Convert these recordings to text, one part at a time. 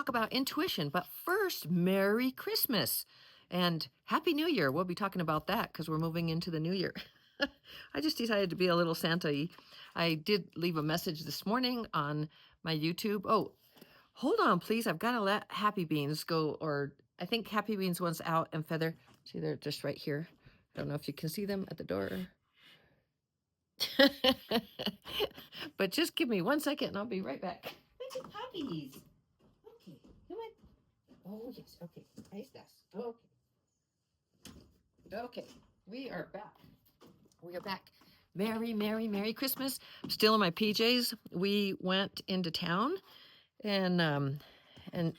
talk about intuition. But first, Merry Christmas and Happy New Year. We'll be talking about that because we're moving into the new year. I just decided to be a little Santa-y. I did leave a message this morning on my YouTube. Oh, hold on, please. I've got to let Happy Beans go, or I think Happy Beans wants out and Feather. See, they're just right here. I don't know if you can see them at the door. But just give me 1 second and I'll be right back. Little puppies. Okay, come on. Oh, yes. Okay. Ahí estás. Okay. Okay. We are back. We are back. Merry Christmas. I'm still in my PJs. We went into town and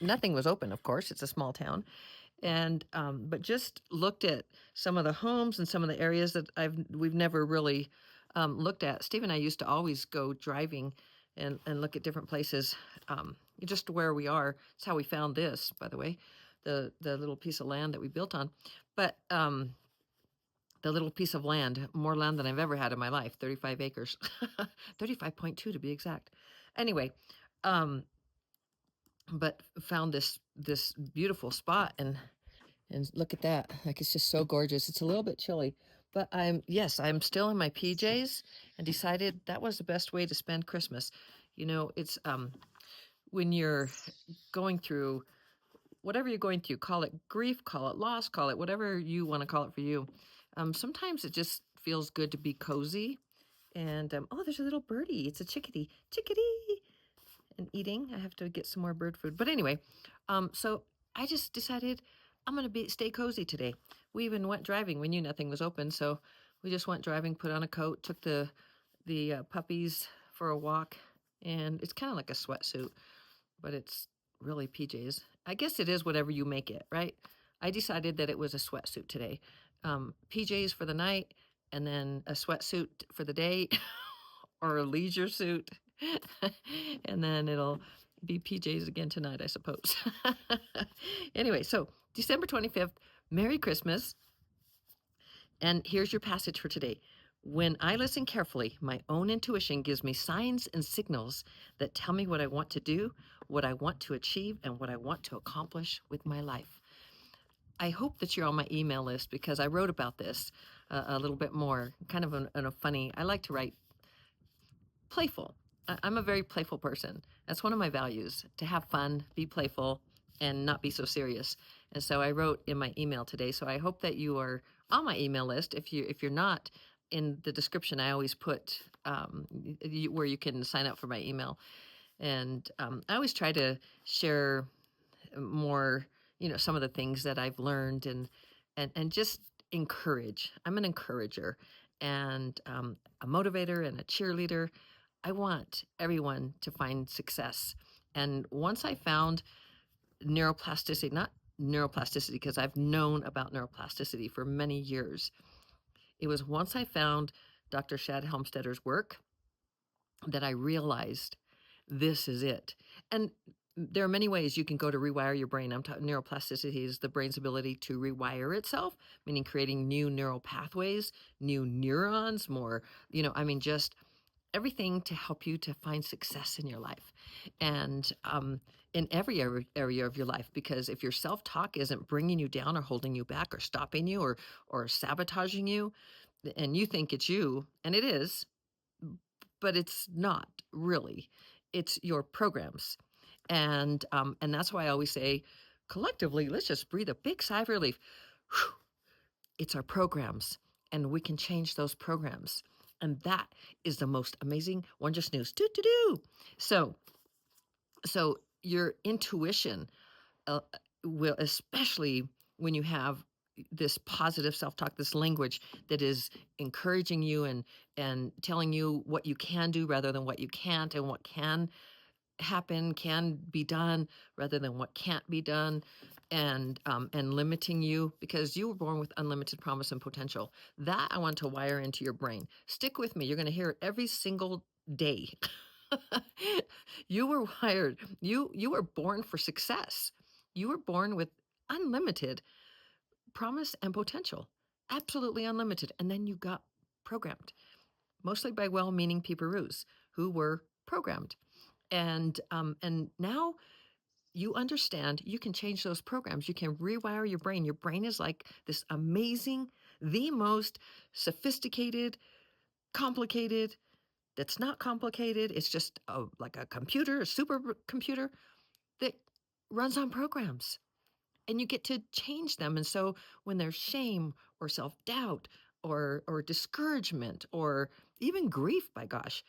nothing was open, of course. It's a small town. And but just looked at some of the homes and some of the areas that we've never really looked at. Steve and I used to always go driving and look at different places, just where we are. It's how we found this, by the way, the little piece of land that we built on. But the little piece of land, more land than I've ever had in my life, 35 acres, 35.2 to be exact. Anyway, but found this beautiful spot and look at that. Like, it's just so gorgeous. It's a little bit chilly, but I'm still in my PJs and decided that was the best way to spend Christmas. You know, it's when you're going through whatever you're going through, call it grief, call it loss, call it whatever you want to call it for you. Sometimes it just feels good to be cozy. And oh, there's a little birdie. It's a chickadee. Chickadee. And eating. I have to get some more bird food. But anyway, so I just decided I'm going to stay cozy today. We even went driving. We knew nothing was open, so we just went driving, put on a coat, took the puppies for a walk, and it's kind of like a sweatsuit, but it's really PJs. I guess it is whatever you make it, right? I decided that it was a sweatsuit today. PJs for the night, and then a sweatsuit for the day, or a leisure suit, and then it'll be PJs again tonight, I suppose. Anyway, so December 25th, Merry Christmas. And here's your passage for today. When I listen carefully, my own intuition gives me signs and signals that tell me what I want to do, what I want to achieve, and what I want to accomplish with my life. I hope that you're on my email list because I wrote about this a little bit more, kind of in a funny, I like to write playful. I'm a very playful person. That's one of my values, to have fun, be playful, and not be so serious. And so I wrote in my email today. So I hope that you are on my email list. If you're not, in the description, I always put where you can sign up for my email. And I always try to share more, some of the things that I've learned and just encourage. I'm an encourager and a motivator and a cheerleader. I want everyone to find success. And once I found neuroplasticity, not neuroplasticity, because I've known about neuroplasticity for many years. It was once I found Dr. Shad Helmstedter's work that I realized this is it. And there are many ways you can go to rewire your brain. Neuroplasticity is the brain's ability to rewire itself, meaning creating new neural pathways, new neurons, more, just everything to help you to find success in your life and in every area of your life. Because if your self-talk isn't bringing you down or holding you back or stopping you or sabotaging you, and you think it's you, and it is, but it's not really. It's your programs. And that's why I always say, collectively, let's just breathe a big sigh of relief. Whew. It's our programs, and we can change those programs. And that is the most amazing wondrous news. So your intuition will, especially when you have this positive self-talk, this language that is encouraging you and telling you what you can do rather than what you can't, and what can happen, can be done rather than what can't be done, and limiting you because you were born with unlimited promise and potential. That I want to wire into your brain. Stick with me. You're going to hear it every single day. You were wired. You were born for success. You were born with unlimited promise and potential. Absolutely unlimited. And then you got programmed, mostly by well-meaning peeperoos who were programmed. And now you understand you can change those programs. You can rewire your brain. Your brain is like this amazing, the most sophisticated, complicated, that's not complicated. It's just like a computer, a supercomputer that runs on programs, and you get to change them. And so when there's shame or self-doubt or discouragement or even grief, by gosh,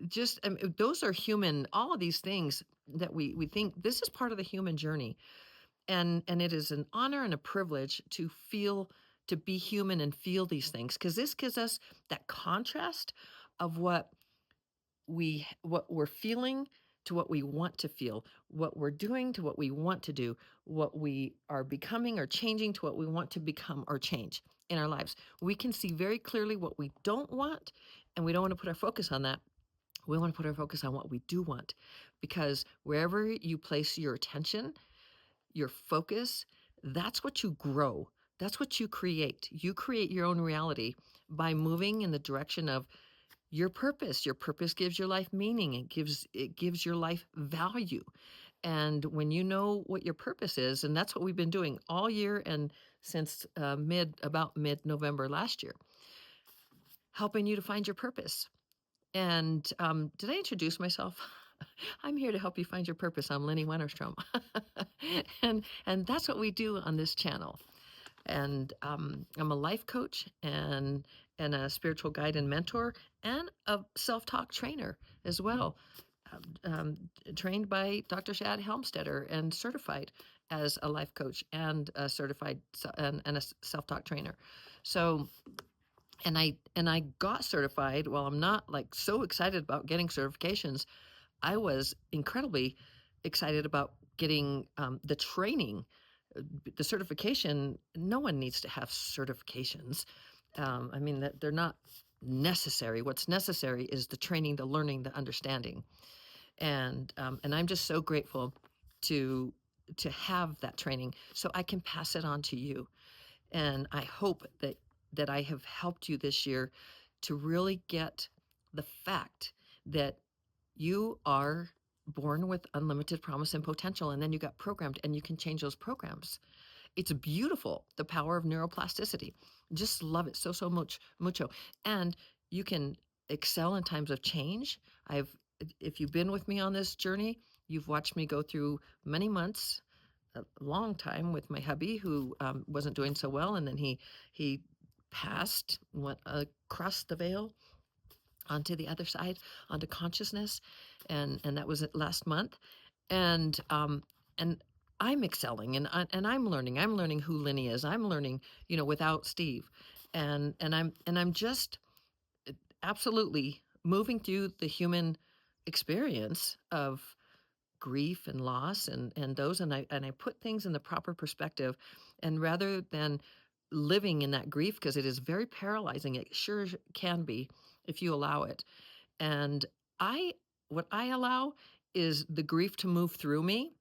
just those are human. All of these things that we think this is part of the human journey, and it is an honor and a privilege to feel, to be human and feel these things, because this gives us that contrast of what we're feeling to what we want to feel, what we're doing to what we want to do, what we are becoming or changing to what we want to become or change in our lives. We can see very clearly what we don't want, and we don't want to put our focus on that. We want to put our focus on what we do want, because wherever you place your attention, your focus, that's what you grow. That's what you create. You create your own reality by moving in the direction of your purpose. Your purpose gives your life meaning. It gives your life value. And when you know what your purpose is, and that's what we've been doing all year and since about mid-November last year, helping you to find your purpose. And did I introduce myself? I'm here to help you find your purpose. I'm Lynnie Wennerstrom, and that's what we do on this channel. And I'm a life coach and a spiritual guide and mentor and a self-talk trainer as well, trained by Dr. Shad Helmstetter and certified as a life coach and a certified and a self-talk trainer. So and I got certified. Well, I'm not like so excited about getting certifications. I was incredibly excited about getting the training, the certification. No one needs to have certifications. I mean, that they're not necessary. What's necessary is the training, the learning, the understanding, and I'm just so grateful to have that training so I can pass it on to you. And I hope that I have helped you this year to really get the fact that you are born with unlimited promise and potential, and then you got programmed, and you can change those programs. It's beautiful, the power of neuroplasticity. Just love it so mucho. And you can excel in times of change. If you've been with me on this journey, you've watched me go through many months, a long time, with my hubby who wasn't doing so well, and then he passed, went across the veil onto the other side, onto consciousness, and that was it last month, and I'm excelling, and I'm learning. I'm learning who Lynnie is. I'm learning, without Steve, and I'm just absolutely moving through the human experience of grief and loss and those, and I put things in the proper perspective, and rather than living in that grief, because it is very paralyzing, it sure can be if you allow it. And I what I allow is the grief to move through me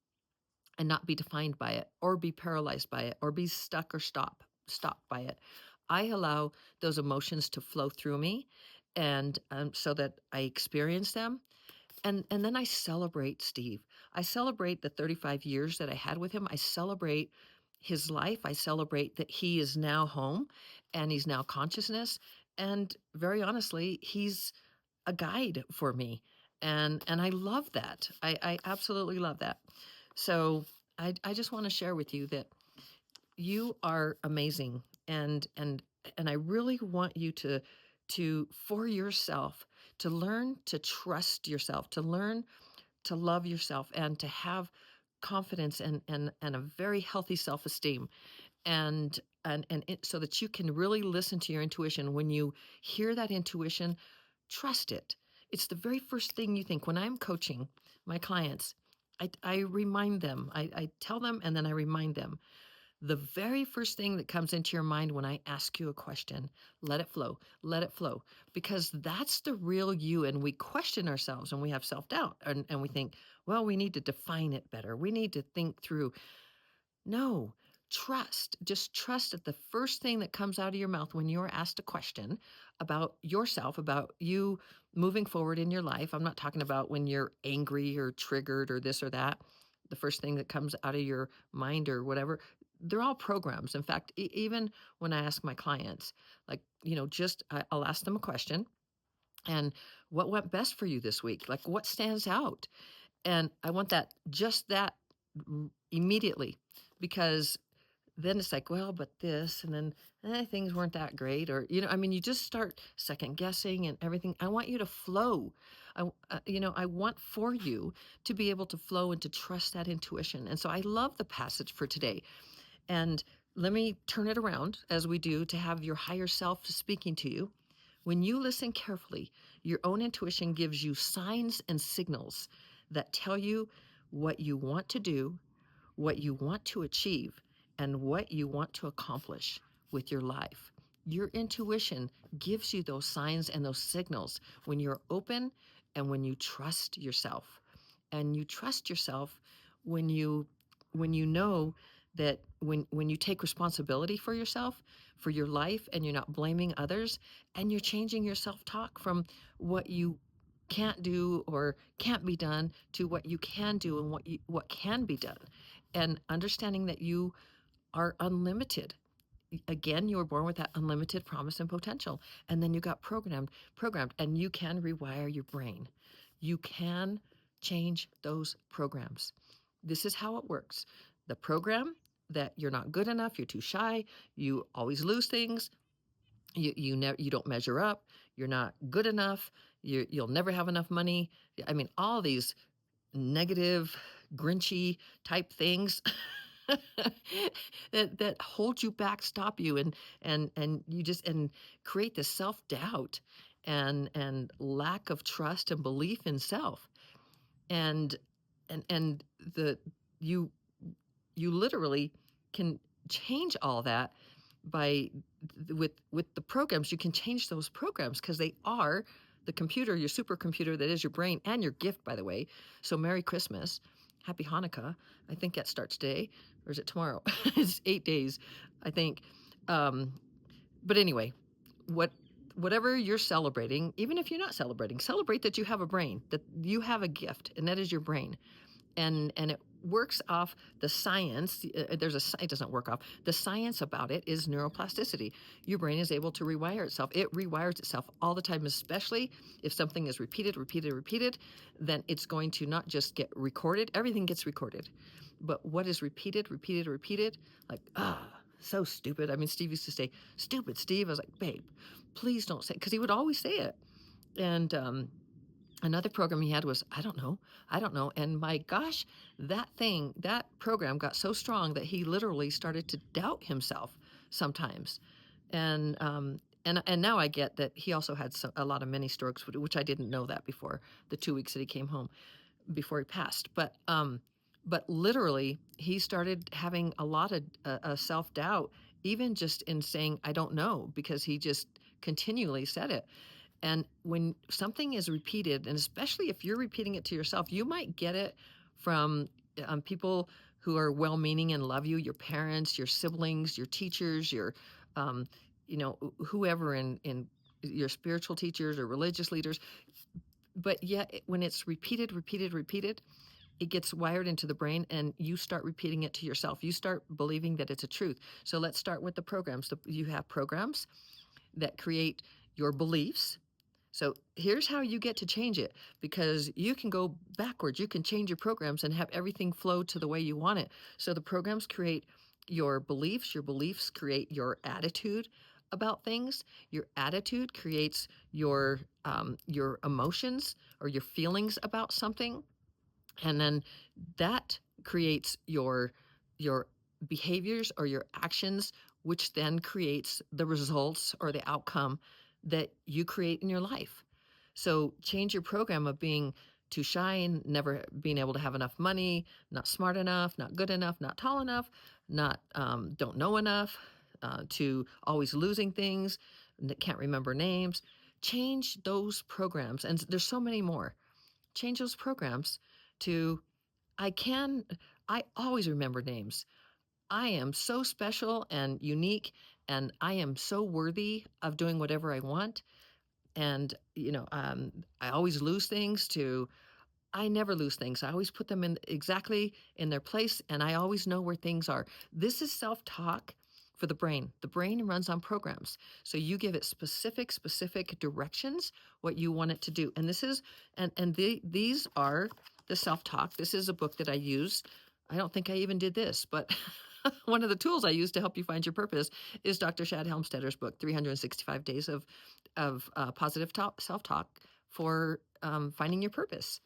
and not be defined by it or be paralyzed by it or be stuck or stopped by it. I allow those emotions to flow through me, and so that I experience them, and then I celebrate Steve. I celebrate the 35 years that I had with him. I celebrate his life. I celebrate that he is now home and he's now consciousness. And very honestly, he's a guide for me. And I love that. I absolutely love that. So I just want to share with you that you are amazing, and I really want you to for yourself, to learn to trust yourself, to learn to love yourself, and to have confidence and a very healthy self-esteem, so that you can really listen to your intuition. When you hear that intuition, trust it. It's the very first thing you think. When I'm coaching my clients, I remind them, I tell them, and then I remind them, the very first thing that comes into your mind when I ask you a question, let it flow, let it flow, because that's the real you. And we question ourselves, and we have self-doubt, and we think, well, we need to define it better. We need to think through. No, trust. Just trust that the first thing that comes out of your mouth when you're asked a question about yourself, about you moving forward in your life. I'm not talking about when you're angry or triggered or this or that. the first thing that comes out of your mind or whatever. They're all programs. In fact, even when I ask my clients, like, I'll ask them a question and what went best for you this week? Like, what stands out? And I want just that immediately, because then it's like, well, but this, and then things weren't that great, or you just start second guessing and everything. I want you to flow. I want for you to be able to flow and to trust that intuition. And so I love the passage for today. And let me turn it around as we do to have your higher self speaking to you. When you listen carefully, your own intuition gives you signs and signals that tell you what you want to do, what you want to achieve, and what you want to accomplish with your life. Your intuition gives you those signs and those signals when you're open and when you trust yourself. And you trust yourself when you know that when you take responsibility for yourself, for your life, and you're not blaming others, and you're changing your self-talk from what you can't do or can't be done to what you can do and what can be done, and understanding that you are unlimited. Again, you were born with that unlimited promise and potential, and then you got programmed, and you can rewire your brain. You can change those programs. This is how it works. The program that you're not good enough, you're too shy, you always lose things, you don't measure up, you're not good enough, you'll never have enough money. I mean, all these negative, grinchy type things that hold you back, stop you, and you just and create this self-doubt and lack of trust and belief in self. And and the you you literally can change all that by with the programs. You can change those programs because they are the computer, your supercomputer that is your brain, and your gift, by the way. So Merry Christmas, Happy Hanukkah. I think that starts today, or is it tomorrow? It's 8 days, I think. But anyway, what whatever you're celebrating, even if you're not celebrating, celebrate that you have a brain, that you have a gift, and that is your brain. And it works off the science. It doesn't work off the science about it is neuroplasticity. Your brain is able to rewire itself. It rewires itself all the time, especially if something is repeated, then it's going to not just get recorded. Everything gets recorded, but what is repeated, like, so stupid. I mean, Steve used to say, "Stupid, Steve." I was like, "Babe, please don't say," because he would always say it. And another program he had was, I don't know. And my gosh, that program got so strong that he literally started to doubt himself sometimes. And now I get that he also had a lot of mini strokes, which I didn't know that before the 2 weeks that he came home before he passed. But literally, he started having a lot of self doubt, even just in saying, I don't know, because he just continually said it. And when something is repeated, and especially if you're repeating it to yourself, you might get it from people who are well-meaning and love you, your parents, your siblings, your teachers, your, whoever in your spiritual teachers or religious leaders. But yet, when it's repeated, it gets wired into the brain, and you start repeating it to yourself. You start believing that it's a truth. So let's start with the programs. You have programs that create your beliefs. So here's how you get to change it, because you can go backwards. You can change your programs and have everything flow to the way you want it. So the programs create your beliefs create your attitude about things. Your attitude creates your emotions or your feelings about something. And then that creates your behaviors or your actions, which then creates the results or the outcome that you create in your life. So change your program of being too shy and never being able to have enough money, not smart enough, not good enough, not tall enough, not don't know enough, to always losing things, can't remember names. Change those programs, and there's so many more. Change those programs to I can I always remember names. I am so special and unique, and I am so worthy of doing whatever I want. And I always lose things to I never lose things. I always put them in exactly in their place, and I always know where things are. This is self-talk for the brain. The brain runs on programs. So you give it specific directions, what you want it to do. And this is, these are the self-talk. This is a book that I use. I don't think I even did this, but one of the tools I use to help you find your purpose is Dr. Shad Helmstedter's book, 365 Days of Positive Self-Talk for finding your purpose.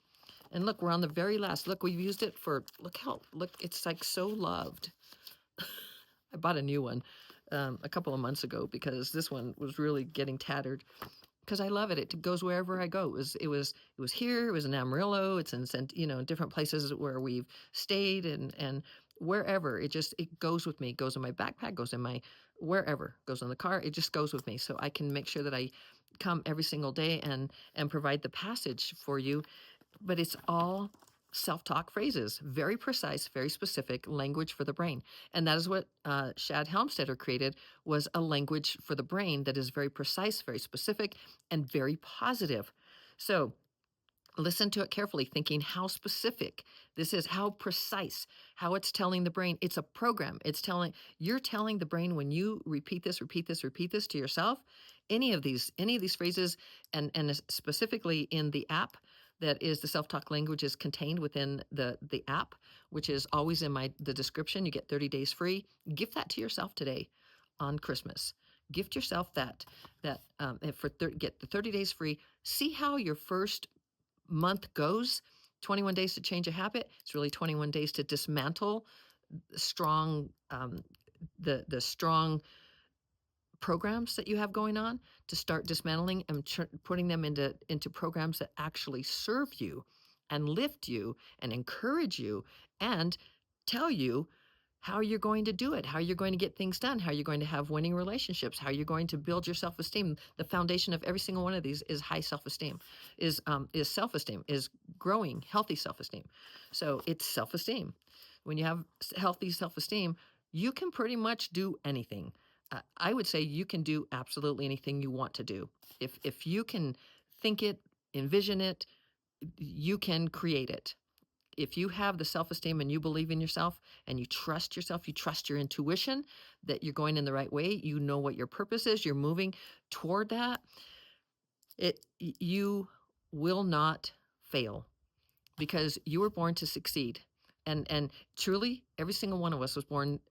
And look, we're on the very last. Look, we've used it for, look, it's like so loved. I bought a new one a couple of months ago because this one was really getting tattered. Because I love it. It goes wherever I go. It was here. It was in Amarillo. It's in different places where we've stayed and wherever. It goes with me. It goes in my backpack. Goes in my wherever. Goes in the car. It just goes with me. So I can make sure that I come every single day and provide the passage for you. But it's all self-talk phrases, very precise, very specific language for the brain. And that is what Shad Helmstetter created, was a language for the brain that is very precise, very specific, and very positive. So listen to it carefully, thinking how specific this is, how precise, how it's telling the brain. It's a program. You're telling the brain, when you repeat this to yourself, any of these phrases, and specifically in the app that is the self-talk language is contained within the app, which is always in the description. You get 30 days free. Gift that to yourself today on Christmas. Gift yourself that get the 30 days free. See how your first month goes. 21 days to change a habit. It's really 21 days to dismantle strong the strong programs that you have going on, to start dismantling and putting them into programs that actually serve you and lift you and encourage you and tell you how you're going to do it, how you're going to get things done, how you're going to have winning relationships, how you're going to build your self-esteem. The foundation of every single one of these is high self-esteem, is self-esteem, is growing healthy self-esteem. So it's self-esteem. When you have healthy self-esteem, you can pretty much do anything. I would say you can do absolutely anything you want to do. If you can think it, envision it, you can create it. If you have the self-esteem and you believe in yourself and you trust yourself, you trust your intuition that you're going in the right way, you know what your purpose is, you're moving toward that, you will not fail, because you were born to succeed. And truly, every single one of us was born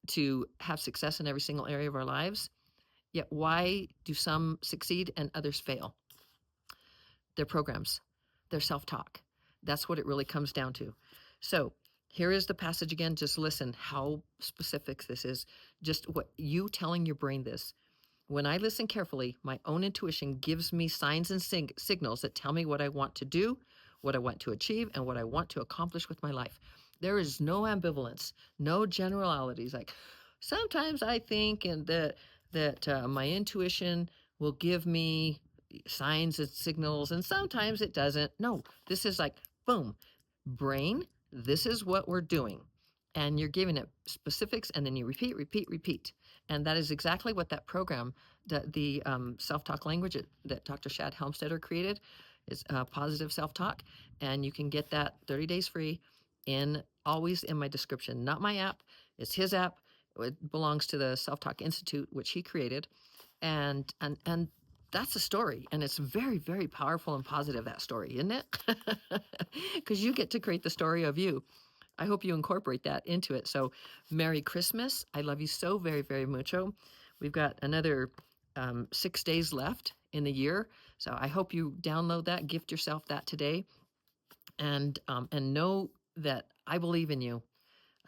to have success in every single area of our lives. Yet why do some succeed and others fail? Their programs, their self-talk. That's what it really comes down to. So here is the passage again. Just listen how specific this is. Just what you telling your brain this. When I listen carefully, my own intuition gives me signs and signals that tell me what I want to do, what I want to achieve, and what I want to accomplish with my life. There is no ambivalence, no generalities. Like, sometimes I think that my intuition will give me signs and signals, and sometimes it doesn't. No, this is like, boom, brain, this is what we're doing. And you're giving it specifics, and then you repeat. And that is exactly what that program, the self-talk language that Dr. Shad Helmstetter created, is positive self-talk. And you can get that 30 days free always in my description. Not my app, it's his app. It belongs to the Self-Talk Institute, which he created. And that's a story, and it's very, very powerful and positive, that story, isn't it? Because you get to create the story of you. I hope you incorporate that into it. So Merry Christmas. I love you so very, very mucho. We've got another 6 days left in the year. So I hope you download that, gift yourself that today, and know that I believe in you.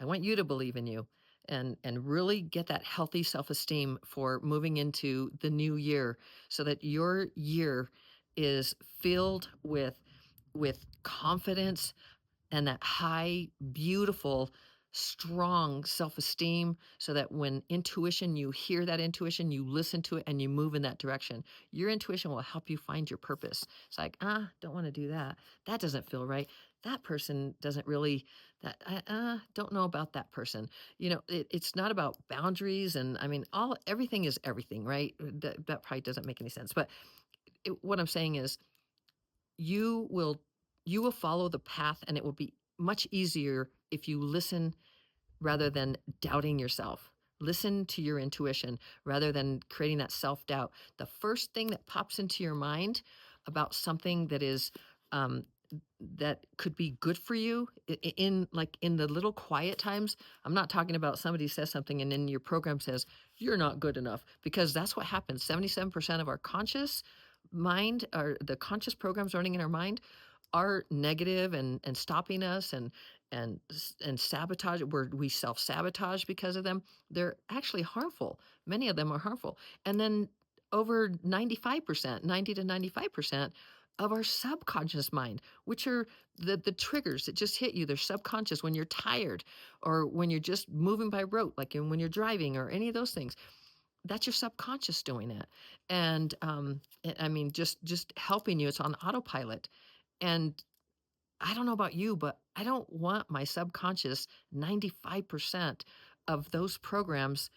I want you to believe in you, and really get that healthy self-esteem for moving into the new year, so that your year is filled with confidence and that high, beautiful, strong self-esteem, so that when you hear that intuition, you listen to it and you move in that direction. Your intuition will help you find your purpose. It's like, don't want to do that. That doesn't feel right. That person doesn't really, don't know about that person. It's not about boundaries. And I mean, everything is everything, right? That probably doesn't make any sense. But what I'm saying is, you will you will follow the path, and it will be much easier if you listen rather than doubting yourself. Listen to your intuition rather than creating that self doubt. The first thing that pops into your mind about something that is um, that could be good for you in like in the little quiet times. I'm not talking about somebody says something and then your program says you're not good enough, because that's what happens. 77% of our conscious mind, or the conscious programs running in our mind, are negative and stopping us and sabotage, where we self-sabotage because of them. They're actually harmful. Many of them are harmful. And then over 95%, 90 to 95% of our subconscious mind, which are the triggers that just hit you. They're subconscious when you're tired, or when you're just moving by rote, like when you're driving, or any of those things. That's your subconscious doing it. And I mean, just helping you. It's on autopilot. And I don't know about you, but I don't want my subconscious, 95% of those programs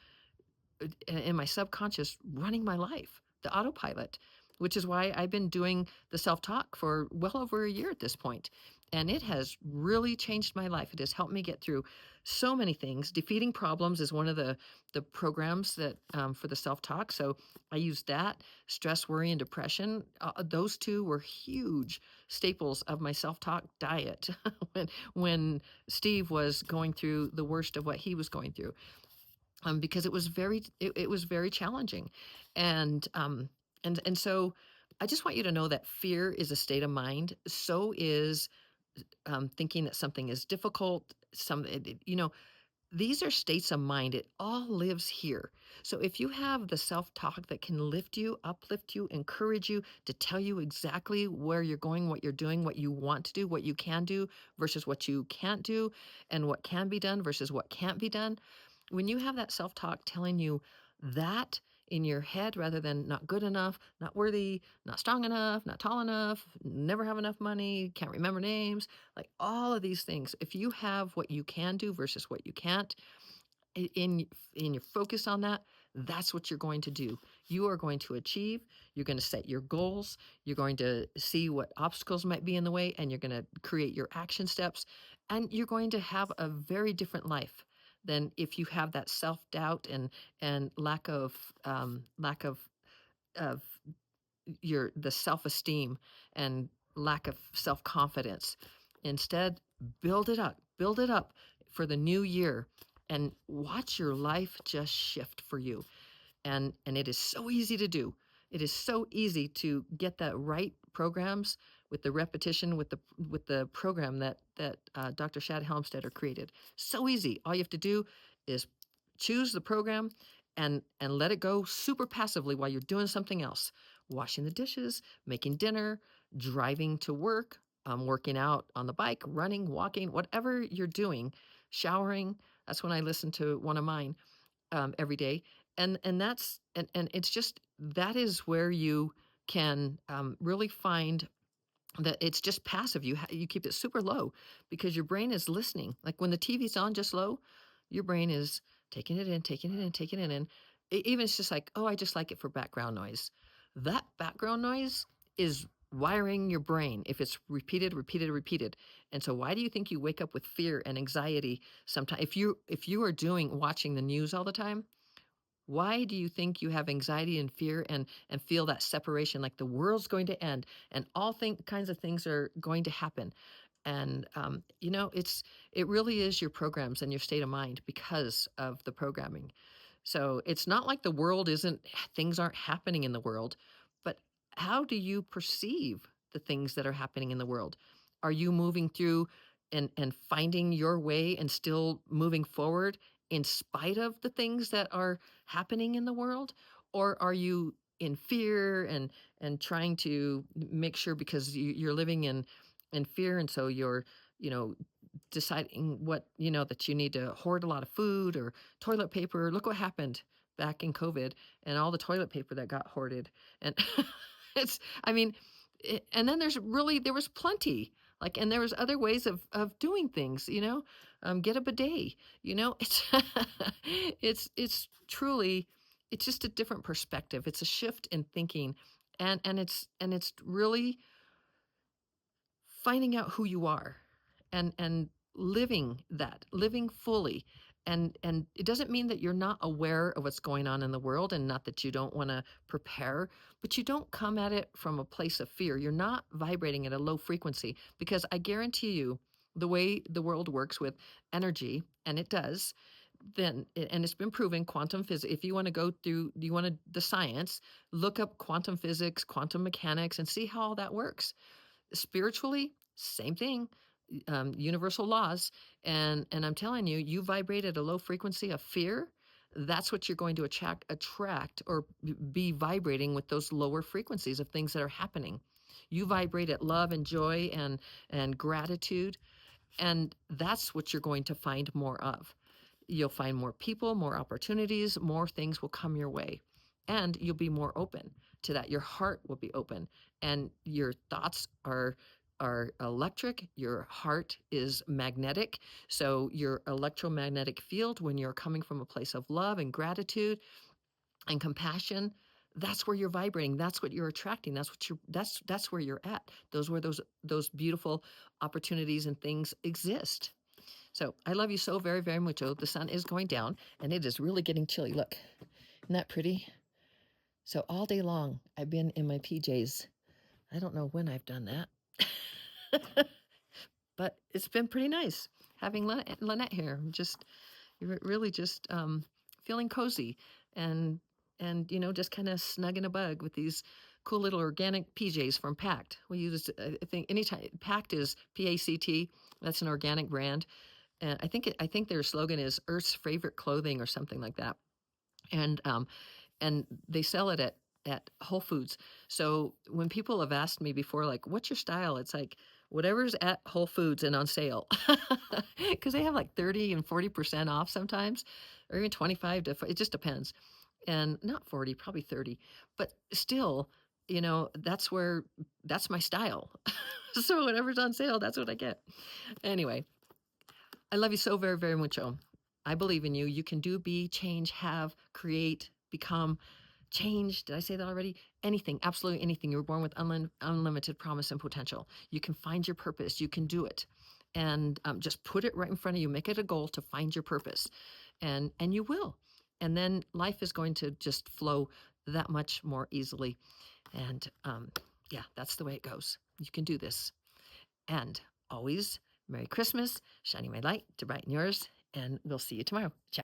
in my subconscious running my life, the autopilot, which is why I've been doing the self talk for well over a year at this point. And it has really changed my life. It has helped me get through so many things. Defeating Problems is one of the programs that for the self talk. So I used that. Stress, worry, and depression. Those two were huge staples of my self talk diet when Steve was going through the worst of what he was going through, because it was very challenging, and so I just want you to know that fear is a state of mind. So is thinking that something is difficult. These are states of mind. It all lives here. So if you have the self talk that can lift you, uplift you, encourage you, to tell you exactly where you're going, what you're doing, what you want to do, what you can do versus what you can't do, and what can be done versus what can't be done, when you have that self talk telling you that in your head, rather than not good enough, not worthy, not strong enough, not tall enough, never have enough money, can't remember names, like all of these things, if you have what you can do versus what you can't, in your focus on that, that's what you're going to do. You are going to achieve. You're going to set your goals. You're going to see what obstacles might be in the way, and you're going to create your action steps, and you're going to have a very different life than if you have that self-doubt and lack of the self-esteem and lack of self-confidence. Instead, build it up for the new year, and watch your life just shift for you. And it is so easy to do. It is so easy to get that right programs with the repetition, with the program that Dr. Shad Helmstetter created. So easy. All you have to do is choose the program and let it go super passively while you're doing something else, washing the dishes, making dinner, driving to work, working out on the bike, running, walking, whatever you're doing, showering. That's when I listen to one of mine every day. And it's just, that is where you can really find that it's just passive. You keep it super low because your brain is listening. Like when the TV's on just low, your brain is taking it in, taking it in, taking it in. Even it's just like, oh, I just like it for background noise. That background noise is wiring your brain if it's repeated, repeated, repeated. And so why do you think you wake up with fear and anxiety sometimes? If you are watching the news all the time, why do you think you have anxiety and fear and feel that separation, like the world's going to end and all kinds of things are going to happen? And it really is your programs and your state of mind because of the programming. So it's not like the world isn't, things aren't happening in the world, but how do you perceive the things that are happening in the world? Are you moving through and finding your way and still moving forward in spite of the things that are happening in the world? Or are you in fear and trying to make sure, because you're living in fear, and so you're, you know, deciding that you need to hoard a lot of food or toilet paper. Look what happened back in COVID and all the toilet paper that got hoarded. And it's, I mean, and then there was plenty, like, and there was other ways of doing things, get a bidet, it's, it's truly, it's just a different perspective. It's a shift in thinking, and it's really finding out who you are and living that, living fully. And it doesn't mean that you're not aware of what's going on in the world and not that you don't want to prepare, but you don't come at it from a place of fear. You're not vibrating at a low frequency, because I guarantee you the way the world works with energy, and it does, and it's been proven, quantum physics. If you want to go through, you want to the science, look up quantum physics, quantum mechanics, and see how all that works. Spiritually, same thing, universal laws. And I'm telling you, you vibrate at a low frequency of fear. That's what you're going to attract or be vibrating with, those lower frequencies of things that are happening. You vibrate at love and joy and gratitude, and that's what you're going to find more of. You'll find more people, more opportunities, more things will come your way. And you'll be more open to that. Your heart will be open, and your thoughts are electric. Your heart is magnetic. So your electromagnetic field, when you're coming from a place of love and gratitude and compassion, that's where you're vibrating. That's what you're attracting. That's where you're at. Those beautiful opportunities and things exist. So I love you so very, very much. Oh, the sun is going down and it is really getting chilly. Look, isn't that pretty? So all day long, I've been in my PJs. I don't know when I've done that, but it's been pretty nice having Lynette here. Just really just feeling cozy and just kind of snug in a bug with these cool little organic PJs from Pact. We use, I think, anytime. Pact is PACT. That's an organic brand. And I think their slogan is Earth's favorite clothing or something like that. And they sell it at Whole Foods. So when people have asked me before, like, what's your style? It's like whatever's at Whole Foods and on sale, because they have like 30 and 40% off sometimes, or even 25 to, it just depends. And not 40, probably 30, but still, that's my style. So whatever's on sale, that's what I get. Anyway, I love you so very, very much. I believe in you. You can do, be, change, have, create, become, change. Did I say that already? Anything, absolutely anything. You were born with unlimited promise and potential. You can find your purpose. You can do it. And just put it right in front of you. Make it a goal to find your purpose. And you will. And then life is going to just flow that much more easily. And yeah, that's the way it goes. You can do this. And always, Merry Christmas, shining my light to brighten yours, and we'll see you tomorrow. Ciao.